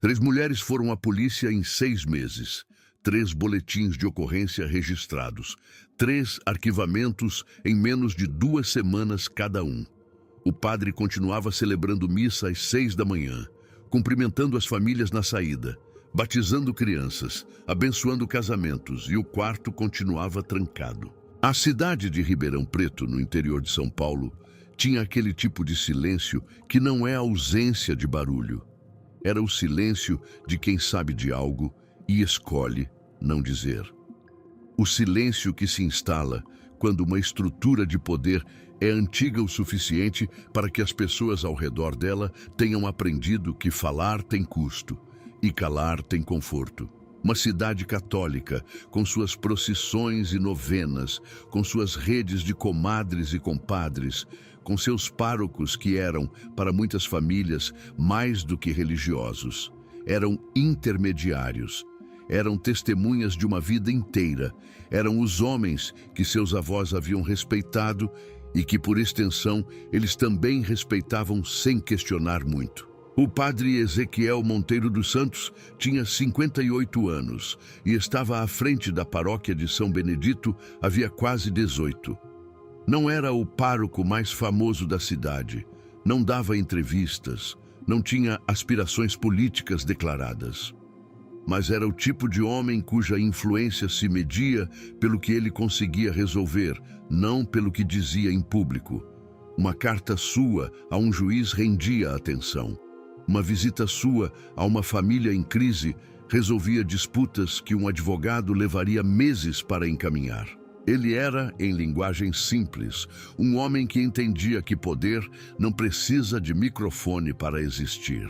3 mulheres foram à polícia em 6 meses. 3 boletins de ocorrência registrados. 3 arquivamentos em menos de 2 semanas cada um. O padre continuava celebrando missa às 6 da manhã, cumprimentando as famílias na saída, batizando crianças, abençoando casamentos, e o quarto continuava trancado. A cidade de Ribeirão Preto, no interior de São Paulo, tinha aquele tipo de silêncio que não é ausência de barulho. Era o silêncio de quem sabe de algo e escolhe não dizer. O silêncio que se instala quando uma estrutura de poder é antiga o suficiente para que as pessoas ao redor dela tenham aprendido que falar tem custo e calar tem conforto. Uma cidade católica, com suas procissões e novenas, com suas redes de comadres e compadres, com seus párocos que eram, para muitas famílias, mais do que religiosos. Eram intermediários, eram testemunhas de uma vida inteira, eram os homens que seus avós haviam respeitado e que, por extensão, eles também respeitavam sem questionar muito. O padre Ezequiel Monteiro dos Santos tinha 58 anos e estava à frente da paróquia de São Benedito havia quase 18. Não era o pároco mais famoso da cidade, não dava entrevistas, não tinha aspirações políticas declaradas. Mas era o tipo de homem cuja influência se media pelo que ele conseguia resolver, não pelo que dizia em público. Uma carta sua a um juiz rendia a atenção. Uma visita sua a uma família em crise resolvia disputas que um advogado levaria meses para encaminhar. Ele era, em linguagem simples, um homem que entendia que poder não precisa de microfone para existir.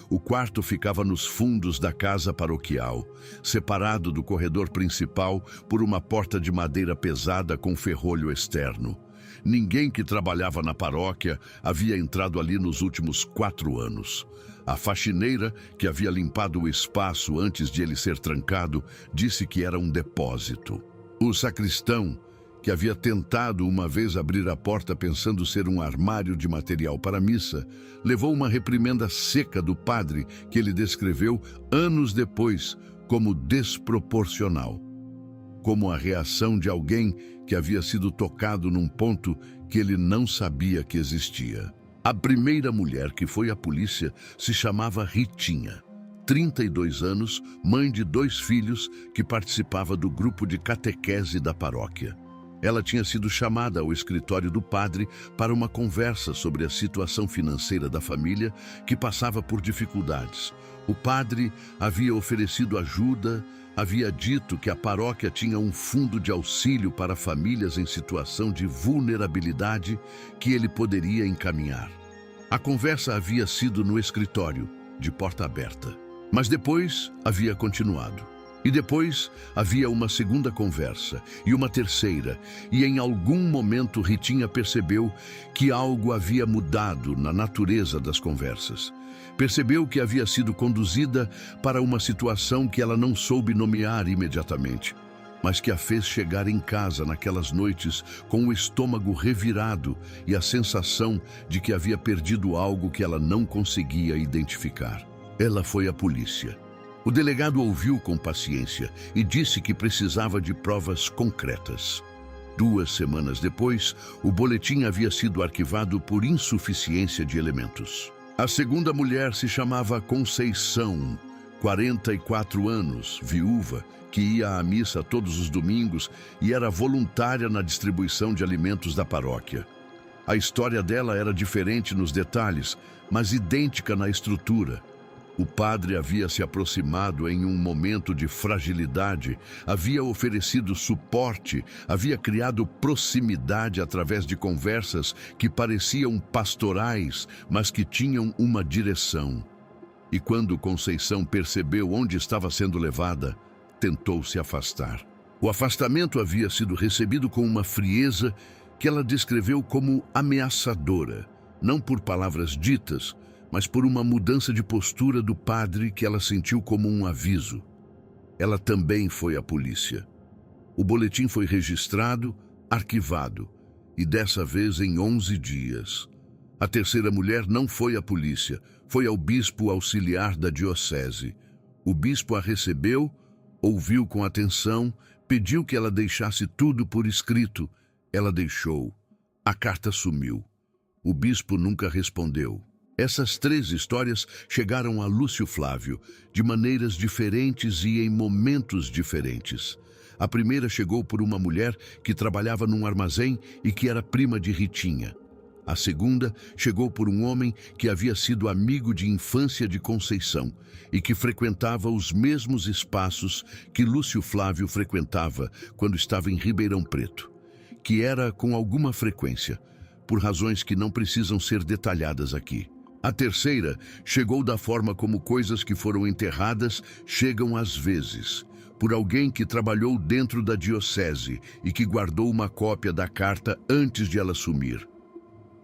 O quarto ficava nos fundos da casa paroquial, separado do corredor principal por uma porta de madeira pesada com ferrolho externo. Ninguém que trabalhava na paróquia havia entrado ali nos últimos 4 anos. A faxineira, que havia limpado o espaço antes de ele ser trancado, disse que era um depósito. O sacristão, que havia tentado uma vez abrir a porta pensando ser um armário de material para a missa, levou uma reprimenda seca do padre que ele descreveu anos depois como desproporcional, como a reação de alguém que havia sido tocado num ponto que ele não sabia que existia. A primeira mulher que foi à polícia se chamava Ritinha, 32 anos, mãe de 2 filhos, que participava do grupo de catequese da paróquia. Ela tinha sido chamada ao escritório do padre para uma conversa sobre a situação financeira da família, que passava por dificuldades. O padre havia oferecido ajuda, havia dito que a paróquia tinha um fundo de auxílio para famílias em situação de vulnerabilidade que ele poderia encaminhar. A conversa havia sido no escritório, de porta aberta. Mas depois havia continuado. E depois havia uma segunda conversa, e uma terceira, e em algum momento Ritinha percebeu que algo havia mudado na natureza das conversas. Percebeu que havia sido conduzida para uma situação que ela não soube nomear imediatamente, mas que a fez chegar em casa naquelas noites com o estômago revirado e a sensação de que havia perdido algo que ela não conseguia identificar. Ela foi à polícia. O delegado ouviu com paciência e disse que precisava de provas concretas. 2 semanas depois, o boletim havia sido arquivado por insuficiência de elementos. A segunda mulher se chamava Conceição, 44 anos, viúva, que ia à missa todos os domingos e era voluntária na distribuição de alimentos da paróquia. A história dela era diferente nos detalhes, mas idêntica na estrutura. O padre havia se aproximado em um momento de fragilidade, havia oferecido suporte, havia criado proximidade através de conversas que pareciam pastorais, mas que tinham uma direção. E quando Conceição percebeu onde estava sendo levada, tentou se afastar. O afastamento havia sido recebido com uma frieza que ela descreveu como ameaçadora, não por palavras ditas, mas por uma mudança de postura do padre que ela sentiu como um aviso. Ela também foi à polícia. O boletim foi registrado, arquivado, e dessa vez em 11 dias. A terceira mulher não foi à polícia, foi ao bispo auxiliar da diocese. O bispo a recebeu, ouviu com atenção, pediu que ela deixasse tudo por escrito. Ela deixou. A carta sumiu. O bispo nunca respondeu. Essas 3 histórias chegaram a Lúcio Flávio, de maneiras diferentes e em momentos diferentes. A primeira chegou por uma mulher que trabalhava num armazém e que era prima de Ritinha. A segunda chegou por um homem que havia sido amigo de infância de Conceição e que frequentava os mesmos espaços que Lúcio Flávio frequentava quando estava em Ribeirão Preto, que era com alguma frequência, por razões que não precisam ser detalhadas aqui. A terceira chegou da forma como coisas que foram enterradas chegam às vezes, por alguém que trabalhou dentro da diocese e que guardou uma cópia da carta antes de ela sumir.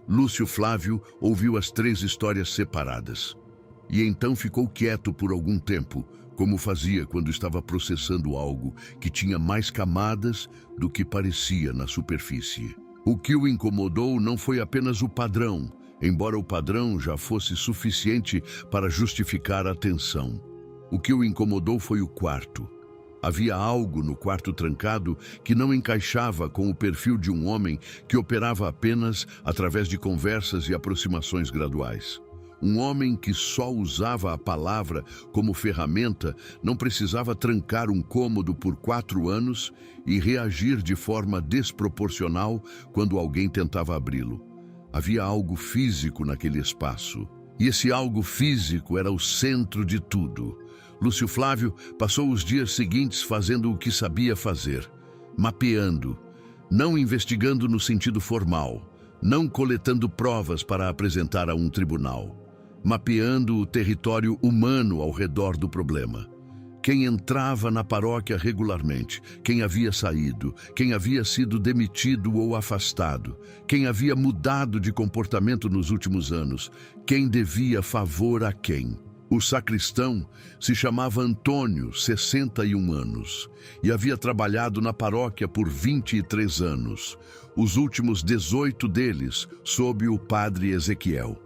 Lúcio Flávio ouviu as 3 histórias separadas. E então ficou quieto por algum tempo, como fazia quando estava processando algo que tinha mais camadas do que parecia na superfície. O que o incomodou não foi apenas o padrão, embora o padrão já fosse suficiente para justificar a atenção. O que o incomodou foi o quarto. Havia algo no quarto trancado que não encaixava com o perfil de um homem que operava apenas através de conversas e aproximações graduais. Um homem que só usava a palavra como ferramenta não precisava trancar um cômodo por 4 anos e reagir de forma desproporcional quando alguém tentava abri-lo. Havia algo físico naquele espaço. E esse algo físico era o centro de tudo. Lúcio Flávio passou os dias seguintes fazendo o que sabia fazer, mapeando, não investigando no sentido formal, não coletando provas para apresentar a um tribunal, mapeando o território humano ao redor do problema. Quem entrava na paróquia regularmente, quem havia saído, quem havia sido demitido ou afastado, quem havia mudado de comportamento nos últimos anos, quem devia favor a quem. O sacristão se chamava Antônio, 61 anos, e havia trabalhado na paróquia por 23 anos, os últimos 18 deles sob o padre Ezequiel.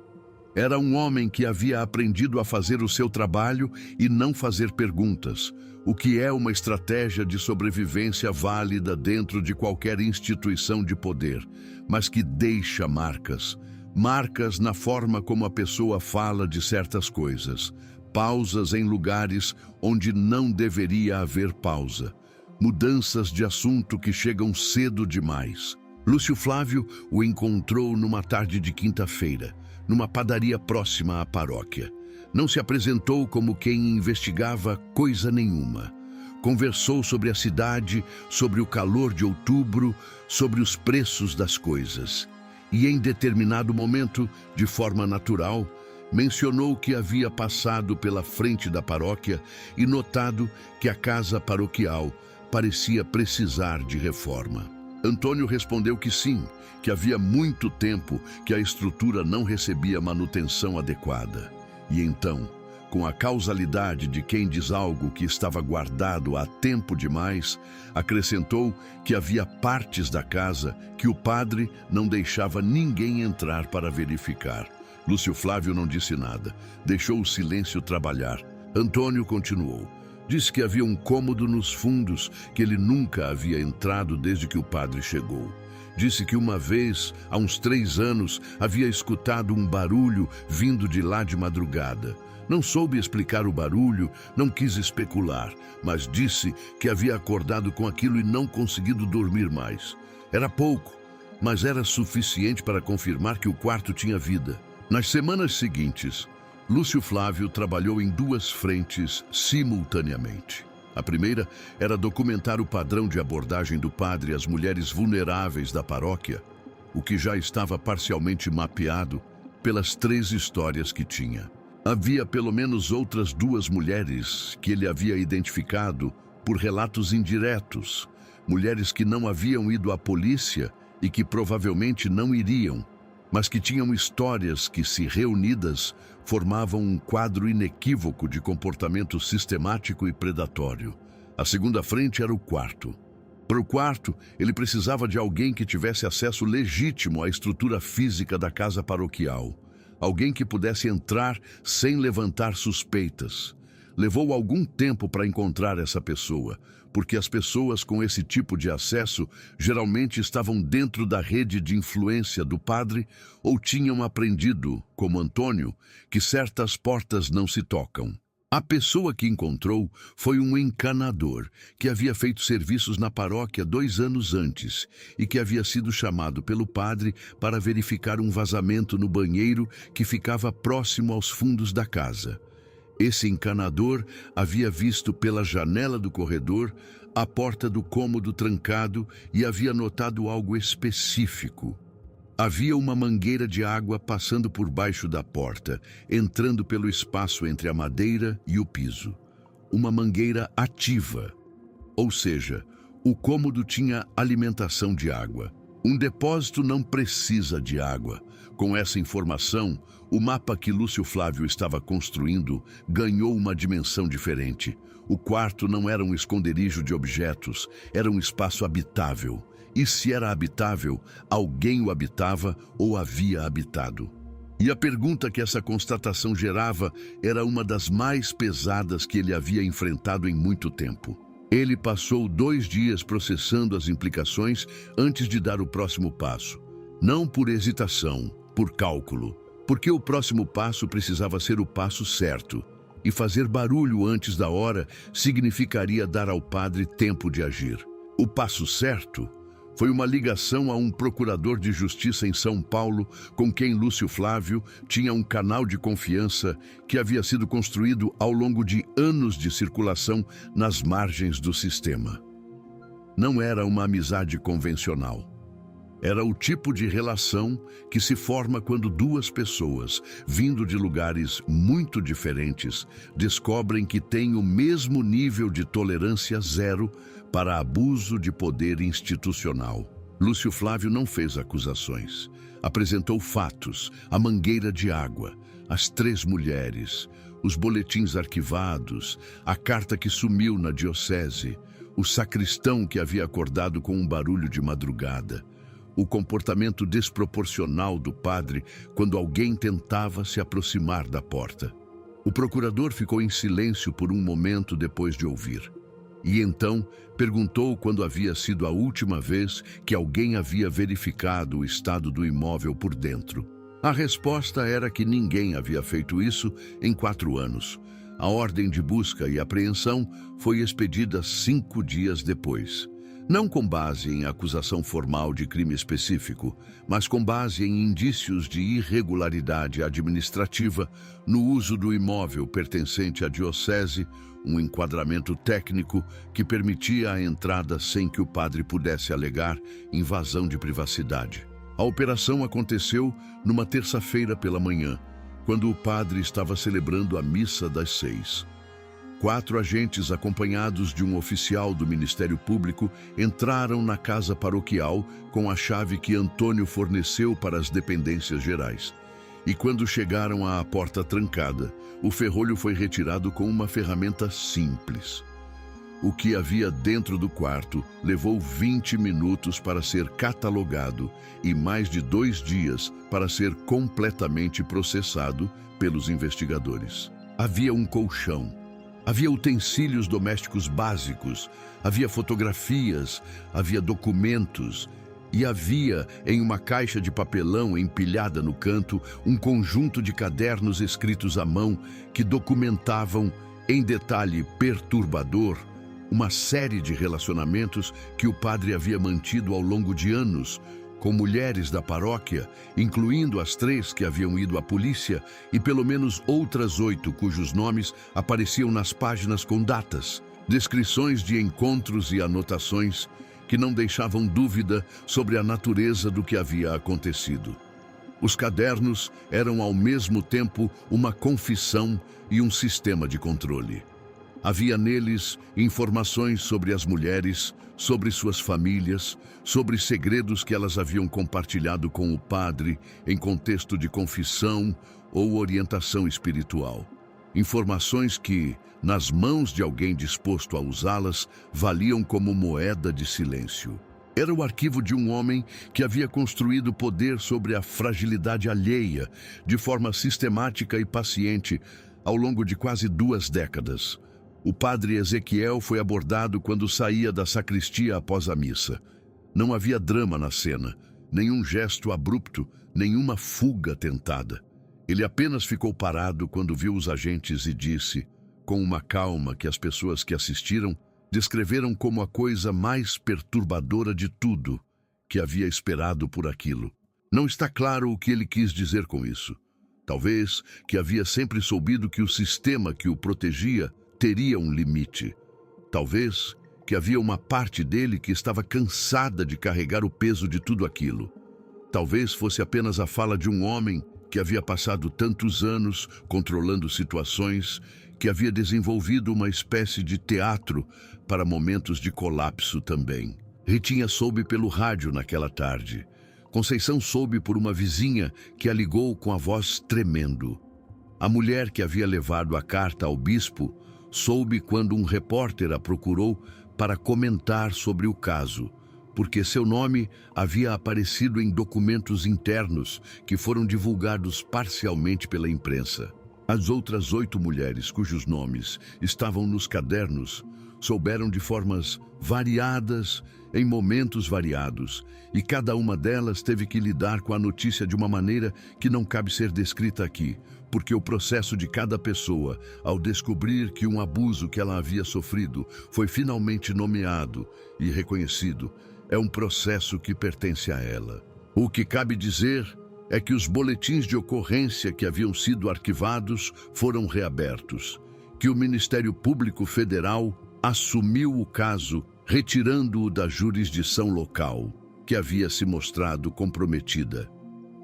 Era um homem que havia aprendido a fazer o seu trabalho e não fazer perguntas, o que é uma estratégia de sobrevivência válida dentro de qualquer instituição de poder, mas que deixa marcas. Marcas na forma como a pessoa fala de certas coisas, pausas em lugares onde não deveria haver pausa, mudanças de assunto que chegam cedo demais. Lúcio Flávio o encontrou numa tarde de quinta-feira, numa padaria próxima à paróquia. Não se apresentou como quem investigava coisa nenhuma. Conversou sobre a cidade, sobre o calor de outubro, sobre os preços das coisas. E em determinado momento, de forma natural, mencionou que havia passado pela frente da paróquia e notado que a casa paroquial parecia precisar de reforma. Antônio respondeu que sim, que havia muito tempo que a estrutura não recebia manutenção adequada. E então, com a causalidade de quem diz algo que estava guardado há tempo demais, acrescentou que havia partes da casa que o padre não deixava ninguém entrar para verificar. Lúcio Flávio não disse nada, deixou o silêncio trabalhar. Antônio continuou. Disse que havia um cômodo nos fundos que ele nunca havia entrado desde que o padre chegou. Disse que uma vez, há uns 3 anos, havia escutado um barulho vindo de lá de madrugada. Não soube explicar o barulho, não quis especular, mas disse que havia acordado com aquilo e não conseguido dormir mais. Era pouco, mas era suficiente para confirmar que o quarto tinha vida. Nas semanas seguintes, Lúcio Flávio trabalhou em 2 frentes simultaneamente. A primeira era documentar o padrão de abordagem do padre às mulheres vulneráveis da paróquia, o que já estava parcialmente mapeado pelas 3 histórias que tinha. Havia pelo menos outras 2 mulheres que ele havia identificado por relatos indiretos, mulheres que não haviam ido à polícia e que provavelmente não iriam, mas que tinham histórias que, se reunidas, formavam um quadro inequívoco de comportamento sistemático e predatório. A segunda frente era o quarto. Para o quarto, ele precisava de alguém que tivesse acesso legítimo à estrutura física da casa paroquial. Alguém que pudesse entrar sem levantar suspeitas. Levou algum tempo para encontrar essa pessoa, porque as pessoas com esse tipo de acesso geralmente estavam dentro da rede de influência do padre ou tinham aprendido, como Antônio, que certas portas não se tocam. A pessoa que encontrou foi um encanador que havia feito serviços na paróquia 2 anos antes e que havia sido chamado pelo padre para verificar um vazamento no banheiro que ficava próximo aos fundos da casa. Esse encanador havia visto pela janela do corredor a porta do cômodo trancado e havia notado algo específico. Havia uma mangueira de água passando por baixo da porta, entrando pelo espaço entre a madeira e o piso. Uma mangueira ativa, ou seja, o cômodo tinha alimentação de água. Um depósito não precisa de água. Com essa informação, o mapa que Lúcio Flávio estava construindo ganhou uma dimensão diferente. O quarto não era um esconderijo de objetos, era um espaço habitável. E se era habitável, alguém o habitava ou havia habitado. E a pergunta que essa constatação gerava era uma das mais pesadas que ele havia enfrentado em muito tempo. Ele passou 2 dias processando as implicações antes de dar o próximo passo. Não por hesitação, por cálculo. Porque o próximo passo precisava ser o passo certo. E fazer barulho antes da hora significaria dar ao padre tempo de agir. O passo certo foi uma ligação a um procurador de justiça em São Paulo, com quem Lúcio Flávio tinha um canal de confiança que havia sido construído ao longo de anos de circulação nas margens do sistema. Não era uma amizade convencional. Era o tipo de relação que se forma quando 2 pessoas, vindo de lugares muito diferentes, descobrem que têm o mesmo nível de tolerância zero para abuso de poder institucional. Lúcio Flávio não fez acusações. Apresentou fatos, a mangueira de água, as 3 mulheres, os boletins arquivados, a carta que sumiu na diocese, o sacristão que havia acordado com um barulho de madrugada, o comportamento desproporcional do padre quando alguém tentava se aproximar da porta. O procurador ficou em silêncio por um momento depois de ouvir. E então perguntou quando havia sido a última vez que alguém havia verificado o estado do imóvel por dentro. A resposta era que ninguém havia feito isso em 4 anos. A ordem de busca e apreensão foi expedida 5 dias depois. Não com base em acusação formal de crime específico, mas com base em indícios de irregularidade administrativa no uso do imóvel pertencente à diocese, um enquadramento técnico que permitia a entrada sem que o padre pudesse alegar invasão de privacidade. A operação aconteceu numa terça-feira pela manhã, quando o padre estava celebrando a missa das 6. 4 agentes acompanhados de um oficial do Ministério Público entraram na casa paroquial com a chave que Antônio forneceu para as dependências gerais. E quando chegaram à porta trancada, o ferrolho foi retirado com uma ferramenta simples. O que havia dentro do quarto levou 20 minutos para ser catalogado e mais de 2 dias para ser completamente processado pelos investigadores. Havia um colchão. Havia utensílios domésticos básicos, havia fotografias, havia documentos e havia, em uma caixa de papelão empilhada no canto, um conjunto de cadernos escritos à mão que documentavam, em detalhe perturbador, uma série de relacionamentos que o padre havia mantido ao longo de anos, com mulheres da paróquia, incluindo as 3 que haviam ido à polícia e pelo menos outras 8 cujos nomes apareciam nas páginas com datas, descrições de encontros e anotações que não deixavam dúvida sobre a natureza do que havia acontecido. Os cadernos eram ao mesmo tempo uma confissão e um sistema de controle. Havia neles informações sobre as mulheres, sobre suas famílias, sobre segredos que elas haviam compartilhado com o padre em contexto de confissão ou orientação espiritual. Informações que, nas mãos de alguém disposto a usá-las, valiam como moeda de silêncio. Era o arquivo de um homem que havia construído poder sobre a fragilidade alheia, de forma sistemática e paciente, ao longo de quase 2 décadas. O padre Ezequiel foi abordado quando saía da sacristia após a missa. Não havia drama na cena, nenhum gesto abrupto, nenhuma fuga tentada. Ele apenas ficou parado quando viu os agentes e disse, com uma calma que as pessoas que assistiram descreveram como a coisa mais perturbadora de tudo, que havia esperado por aquilo. Não está claro o que ele quis dizer com isso. Talvez que havia sempre soubido que o sistema que o protegia teria um limite. Talvez que havia uma parte dele que estava cansada de carregar o peso de tudo aquilo. Talvez fosse apenas a fala de um homem que havia passado tantos anos controlando situações, que havia desenvolvido uma espécie de teatro para momentos de colapso também. Ritinha soube pelo rádio naquela tarde. Conceição soube por uma vizinha que a ligou com a voz tremendo. A mulher que havia levado a carta ao bispo soube quando um repórter a procurou para comentar sobre o caso, porque seu nome havia aparecido em documentos internos que foram divulgados parcialmente pela imprensa. As outras 8 mulheres cujos nomes estavam nos cadernos souberam de formas variadas, em momentos variados, e cada uma delas teve que lidar com a notícia de uma maneira que não cabe ser descrita aqui, porque o processo de cada pessoa, ao descobrir que um abuso que ela havia sofrido foi finalmente nomeado e reconhecido, é um processo que pertence a ela. O que cabe dizer é que os boletins de ocorrência que haviam sido arquivados foram reabertos, que o Ministério Público Federal assumiu o caso, retirando-o da jurisdição local, que havia se mostrado comprometida,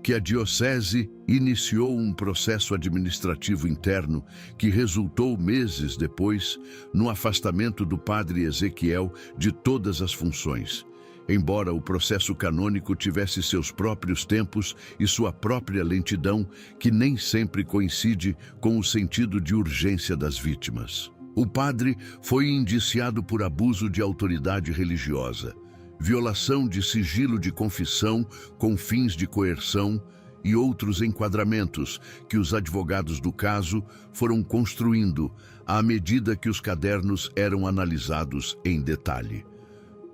que a diocese iniciou um processo administrativo interno que resultou meses depois no afastamento do padre Ezequiel de todas as funções, embora o processo canônico tivesse seus próprios tempos e sua própria lentidão, que nem sempre coincide com o sentido de urgência das vítimas. O padre foi indiciado por abuso de autoridade religiosa, violação de sigilo de confissão com fins de coerção e outros enquadramentos que os advogados do caso foram construindo à medida que os cadernos eram analisados em detalhe.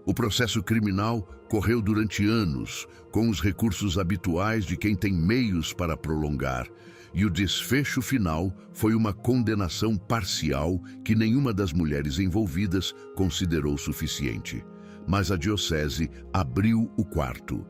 O processo criminal correu durante anos, com os recursos habituais de quem tem meios para prolongar, e o desfecho final foi uma condenação parcial que nenhuma das mulheres envolvidas considerou suficiente. Mas a diocese abriu o quarto,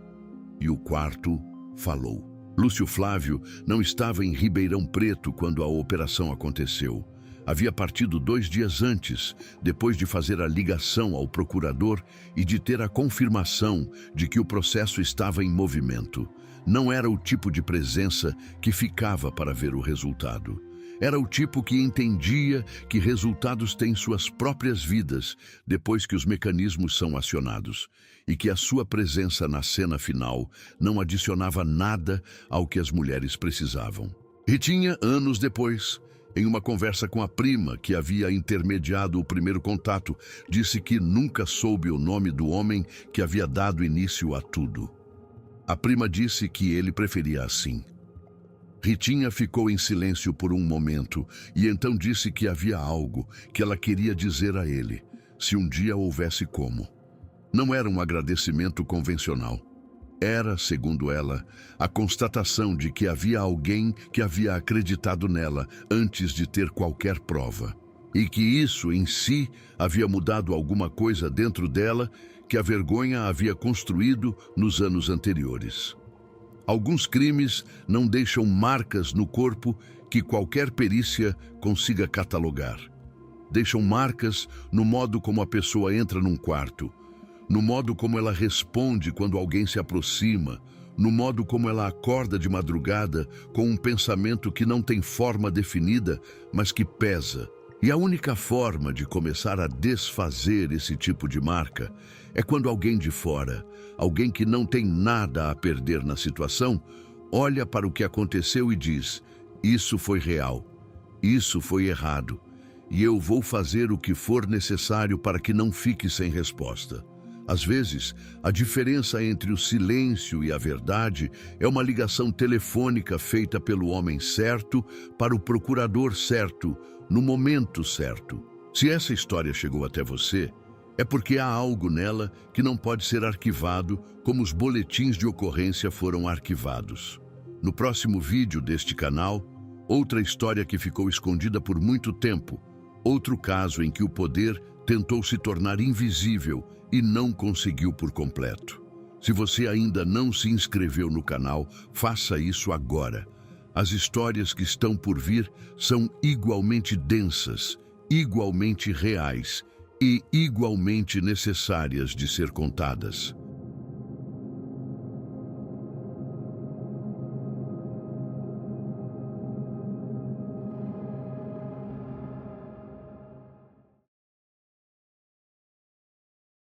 e o quarto falou. Lúcio Flávio não estava em Ribeirão Preto quando a operação aconteceu. Havia partido 2 dias antes, depois de fazer a ligação ao procurador e de ter a confirmação de que o processo estava em movimento. Não era o tipo de presença que ficava para ver o resultado. Era o tipo que entendia que resultados têm suas próprias vidas depois que os mecanismos são acionados, e que a sua presença na cena final não adicionava nada ao que as mulheres precisavam. Ritinha, anos depois, em uma conversa com a prima que havia intermediado o primeiro contato, disse que nunca soube o nome do homem que havia dado início a tudo. A prima disse que ele preferia assim. Ritinha ficou em silêncio por um momento e então disse que havia algo que ela queria dizer a ele, se um dia houvesse como. Não era um agradecimento convencional. Era, segundo ela, a constatação de que havia alguém que havia acreditado nela antes de ter qualquer prova, e que isso em si havia mudado alguma coisa dentro dela que a vergonha havia construído nos anos anteriores. Alguns crimes não deixam marcas no corpo que qualquer perícia consiga catalogar. Deixam marcas no modo como a pessoa entra num quarto, no modo como ela responde quando alguém se aproxima, no modo como ela acorda de madrugada com um pensamento que não tem forma definida, mas que pesa. E a única forma de começar a desfazer esse tipo de marca é quando alguém de fora, alguém que não tem nada a perder na situação, olha para o que aconteceu e diz: isso foi real. Isso foi errado, e eu vou fazer o que for necessário para que não fique sem resposta. Às vezes, a diferença entre o silêncio e a verdade é uma ligação telefônica feita pelo homem certo para o procurador certo, no momento certo. Se essa história chegou até você, é porque há algo nela que não pode ser arquivado, como os boletins de ocorrência foram arquivados. No próximo vídeo deste canal, outra história que ficou escondida por muito tempo, outro caso em que o poder tentou se tornar invisível e não conseguiu por completo. Se você ainda não se inscreveu no canal, faça isso agora. As histórias que estão por vir são igualmente densas, igualmente reais e igualmente necessárias de ser contadas.